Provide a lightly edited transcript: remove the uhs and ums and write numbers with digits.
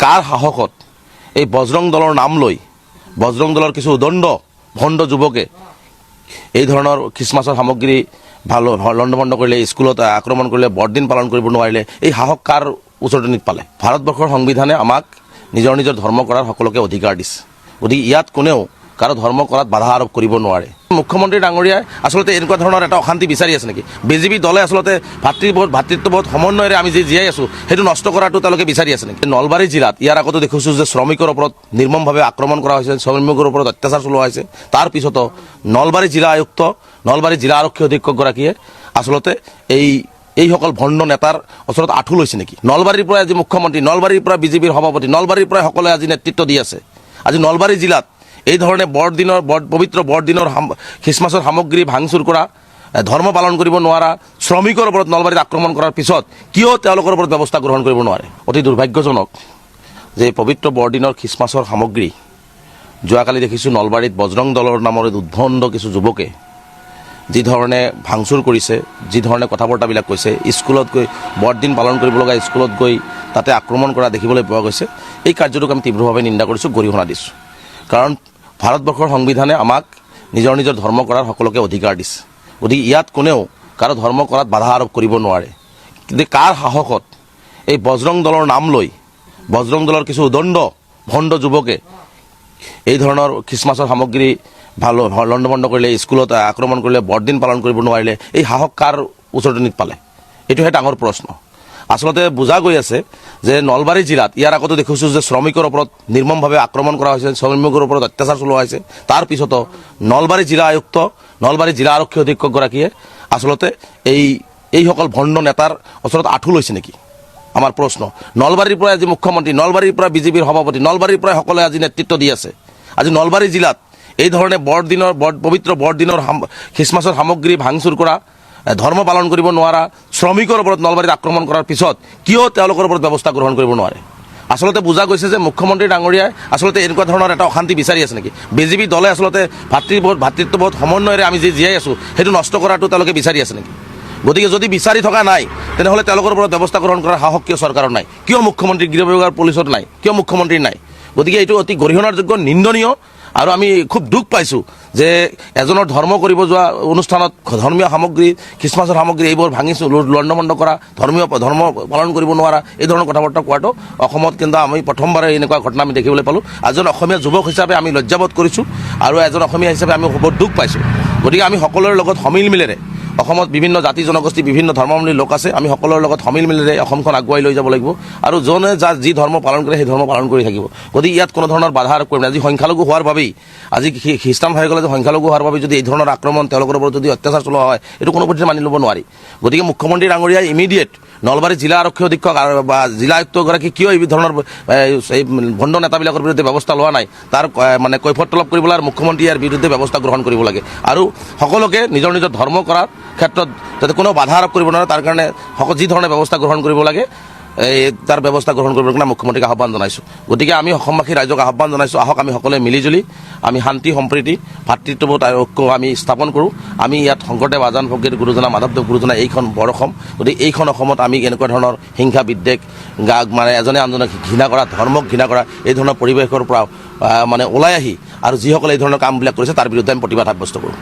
কাৰ সাহসত এই বজৰং দলৰ নাম লৈ বজৰং দলৰ কিছু উদণ্ড ভণ্ড যুৱকে এই ধৰণৰ খ্ৰীষ্টমাছৰ সামগ্ৰী লণ্ডভণ্ড কৰিলে, স্কুলত আক্ৰমণ কৰিলে, বৰদিন পালন কৰিব নোৱাৰিলে, এই সাহস কাৰ উচতনিত পালে? ভাৰতবৰ্ষৰ সংবিধানে আমাক নিজৰ নিজৰ ধৰ্ম কৰাৰ সকলোকে অধিকাৰ দিছে। গতিকে ইয়াত কোনেও কাৰো ধৰ্ম কৰাত বাধা আৰোপ কৰিব নোৱাৰে। মুখ্যমন্ত্ৰী ডাঙৰীয়াই আচলতে এনেকুৱা ধৰণৰ এটা অশান্তি বিচাৰি আছে নেকি? বিজেপি দলে আচলতে ভাতৃত্ববোধ সমন্বয়েৰে আমি যি জীয়াই আছোঁ সেইটো নষ্ট কৰাটো তেওঁলোকে বিচাৰি আছে নেকি? নলবাৰী জিলাত ইয়াৰ আগতো দেখিছোঁ যে শ্ৰমিকৰ ওপৰত নিৰ্মমভাৱে আক্ৰমণ কৰা হৈছে, শ্ৰমিকৰ ওপৰত অত্যাচাৰ চলোৱা হৈছে। তাৰ পিছতো নলবাৰী জিলা আয়ুক্ত, নলবাৰী জিলা আৰক্ষী অধীক্ষকগৰাকীয়ে আচলতে এইসকল ভণ্ড নেতাৰ ওচৰত আঁঠু লৈছে নেকি? নলবাৰীৰ পৰা আজি মুখ্যমন্ত্ৰী, নলবাৰীৰ পৰা বিজেপিৰ সভাপতি, নলবাৰীৰ পৰা সকলোৱে আজি নেতৃত্ব দি আছে। আজি নলবাৰী জিলাত এই ধৰণে পবিত্ৰ বৰদিনৰ খ্ৰীষ্টমাছৰ সামগ্ৰী ভাঙচুৰ কৰা, ধৰ্ম পালন কৰিব নোৱাৰা শ্ৰমিকৰ ওপৰত নলবাৰীত আক্ৰমণ কৰাৰ পিছত কিয় তেওঁলোকৰ ওপৰত ব্যৱস্থা গ্ৰহণ কৰিব নোৱাৰে? অতি দুৰ্ভাগ্যজনক যে পবিত্ৰ বৰদিনৰ খ্ৰীষ্টমাছৰ সামগ্ৰী যোৱাকালি দেখিছোঁ নলবাৰীত বজৰং দলৰ নামৰে উদ্ভণ্ড কিছু যুৱকে যি ধৰণে ভাঙচুৰ কৰিছে, যি ধৰণে কথা বতৰাবিলাক কৈছে, স্কুলত গৈ বৰদিন পালন কৰিব লগা স্কুলত গৈ তাতে আক্ৰমণ কৰা দেখিবলৈ পোৱা গৈছে। এই কাৰ্যটোক আমি তীব্ৰভাৱে নিন্দা কৰিছোঁ, গৰিহণা দিছোঁ। কাৰণ ভাৰতবৰ্ষৰ সংবিধানে আমাক নিজৰ নিজৰ ধৰ্ম কৰাৰ সকলোকে অধিকাৰ দিছে। গতিকে ইয়াত কোনেও কাৰো ধৰ্ম কৰাত বাধা আৰোপ কৰিব নোৱাৰে। কিন্তু কাৰ সাহসত এই বজৰং দলৰ নাম লৈ বজৰং দলৰ কিছু উদণ্ড ভণ্ড যুৱকে এই ধৰণৰ খ্ৰীষ্টমাছৰ সামগ্ৰী লণ্ডভণ্ড কৰিলে, স্কুলত আক্ৰমণ কৰিলে, বৰদিন পালন কৰিব নোৱাৰিলে, এই সাহস কাৰ উচতনিত পালে? এইটোহে ডাঙৰ প্ৰশ্ন। আচলতে বুজা গৈ আছে যে নলবাৰী জিলাত ইয়াৰ আগতো দেখিছোঁ যে শ্ৰমিকৰ ওপৰত নিৰ্মমভাৱে আক্ৰমণ কৰা হৈছে, শ্ৰমিকৰ ওপৰত অত্যাচাৰ চলোৱা হৈছে। তাৰ পিছতো নলবাৰী জিলা আয়ুক্ত, নলবাৰী জিলা আৰক্ষী অধীক্ষকগৰাকীয়ে আচলতে এইসকল ভণ্ড নেতাৰ ওচৰত আঁঠু লৈছে নেকি? আমাৰ প্ৰশ্ন। নলবাৰীৰ পৰা আজি মুখ্যমন্ত্ৰী, নলবাৰীৰ পৰা বিজেপিৰ সভাপতি, নলবাৰীৰ পৰা সকলোৱে আজি নেতৃত্ব দি আছে। আজি নলবাৰী জিলাত এই ধৰণে পবিত্ৰ বৰদিনৰ খ্ৰীষ্টমাছৰ সামগ্ৰী ভাঙচুৰ কৰা, ধৰ্ম পালন কৰিব নোৱাৰা শ্ৰমিকৰ ওপৰত নলবাৰীত আক্ৰমণ কৰাৰ পিছত কিয় তেওঁলোকৰ ওপৰত ব্যৱস্থা গ্ৰহণ কৰিব নোৱাৰে? আচলতে বুজা গৈছে যে মুখ্যমন্ত্ৰী ডাঙৰীয়াই আচলতে এনেকুৱা ধৰণৰ এটা অশান্তি বিচাৰি আছে নেকি? বিজেপি দলে আচলতে ভাতৃত্ববোধ সমন্বয়েৰে আমি যি জীয়াই আছোঁ সেইটো নষ্ট কৰাটো তেওঁলোকে বিচাৰি আছে নেকি? গতিকে যদি বিচাৰি থকা নাই তেনেহ'লে তেওঁলোকৰ ওপৰত ব্যৱস্থা গ্ৰহণ কৰাৰ সাহস কিয় চৰকাৰৰ নাই? কিয় মুখ্যমন্ত্ৰী, গৃহ বিভাগৰ পুলিচত নাই? কিয় মুখ্যমন্ত্ৰীৰ নাই? গতিকে এইটো অতি গৰিহণাৰ যোগ্য, নিন্দনীয়। আৰু আমি খুব দুখ পাইছোঁ যে এজনৰ ধৰ্ম কৰিব যোৱা অনুষ্ঠানত ধৰ্মীয় সামগ্ৰী, খ্ৰীষ্টমাছৰ সামগ্ৰী এইবোৰ ভাঙিছোঁ, লণ্ডভণ্ড কৰা, ধৰ্ম পালন কৰিব নোৱাৰা এই ধৰণৰ কথা বতৰা কোৱাটো অসমত কিন্তু আমি প্ৰথমবাৰে এনেকুৱা ঘটনা আমি দেখিবলৈ পালোঁ। এজন অসমীয়া যুৱক হিচাপে আমি লজ্জাবোধ কৰিছোঁ আৰু এজন অসমীয়া হিচাপে আমি বহুত দুখ পাইছোঁ। গতিকে আমি সকলোৰে লগত সমিল মিলেৰে, অসমত বিভিন্ন জাতি জনগোষ্ঠী, বিভিন্ন ধৰ্মাৱলম্বী লোক আছে, আমি সকলোৰে লগত সমিল মিলেৰে অসমখন আগুৱাই লৈ যাব লাগিব আৰু যোনে যি ধৰ্ম পালন কৰে সেই ধৰ্ম পালন কৰি থাকিব। গতিকে ইয়াত কোনো ধৰণৰ বাধা আৰোপ কৰিম। আজি সংখ্যালঘু হোৱাৰ বাবেই, আজি খ্ৰীষ্টান ভাইসকলে যে সংখ্যালঘু হোৱাৰ বাবে যদি এই ধৰণৰ আক্ৰমণ, তেওঁলোকৰ ওপৰত যদি অত্যাচাৰ চলোৱা হয়, এইটো কোনো পদ্ধতি মানি ল'ব নোৱাৰি। গতিকে মুখ্যমন্ত্ৰী ডাঙৰীয়াই ইমিডিয়েট নলবাৰী জিলা আৰক্ষী অধীক্ষক বা জিলা আয়ুক্তগৰাকী কিয় এই ধৰণৰ এই ভণ্ড নেতাবিলাকৰ বিৰুদ্ধে ব্যৱস্থা লোৱা নাই, তাৰ কৈফত তলব কৰিব লাগে আৰু মুখ্যমন্ত্ৰী ইয়াৰ বিৰুদ্ধে ব্যৱস্থা গ্ৰহণ কৰিব লাগে আৰু সকলোকে নিজৰ নিজৰ ধৰ্ম কৰাৰ ক্ষেত্ৰত যাতে কোনো বাধা আৰোপ কৰিব নোৱাৰে তাৰ কাৰণে যি ধৰণে ব্যৱস্থা গ্ৰহণ কৰিব লাগে তাৰ ব্যৱস্থা গ্ৰহণ কৰিবৰ কাৰণে মুখ্যমন্ত্ৰীক আহ্বান জনাইছোঁ। গতিকে আমি অসমবাসী ৰাইজক আহ্বান জনাইছোঁ, আহক আমি সকলোৱে মিলিজুলি আমি শান্তি সম্প্ৰীতি ভাতৃত্ববোধ আৰু ঐক্য আমি স্থাপন কৰোঁ। আমি ইয়াত শংকৰদেৱ আজান ফকীৰ গুৰুজনা, মাধৱদেৱ গুৰুজনা এইখন বৰ অসম। গতিকে এইখন অসমত আমি এনেকুৱা ধৰণৰ হিংসা বিদ্বেষ, এজনে আনজনক ঘৃণা কৰা, ধৰ্মক ঘৃণা কৰা এই ধৰণৰ পৰিৱেশৰ পৰা ওলাই আহি আৰু যিসকলে এই ধৰণৰ কামবিলাক কৰিছে তাৰ বিৰুদ্ধে আমি প্ৰতিবাদ সাব্যস্ত কৰোঁ।